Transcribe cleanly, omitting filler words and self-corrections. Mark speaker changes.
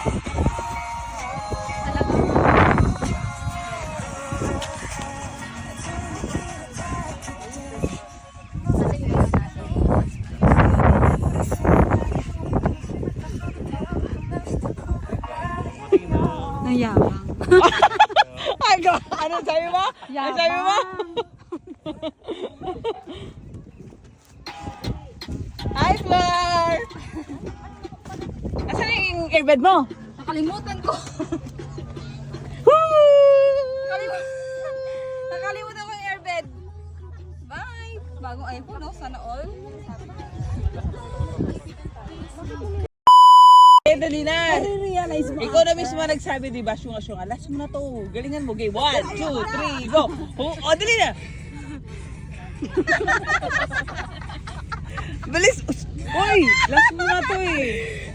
Speaker 1: Nayabang.
Speaker 2: Ano sabi mo? Ano sabi mo? Hi, Flor! Asan yung airbed mo?
Speaker 1: Nakalimutan ko. Nakalimutan ko yung airbed. Bye! Bagong iPhone, no? Sana all.
Speaker 2: Dali na!
Speaker 1: Realize mo.
Speaker 2: Ikaw na mismo nagsabi, di ba? Syunga-syunga. Last mo na to. Galingan mo. Game. 1, 2, 3, go! O, dali na! Bilis! Uy! Last mo na to eh!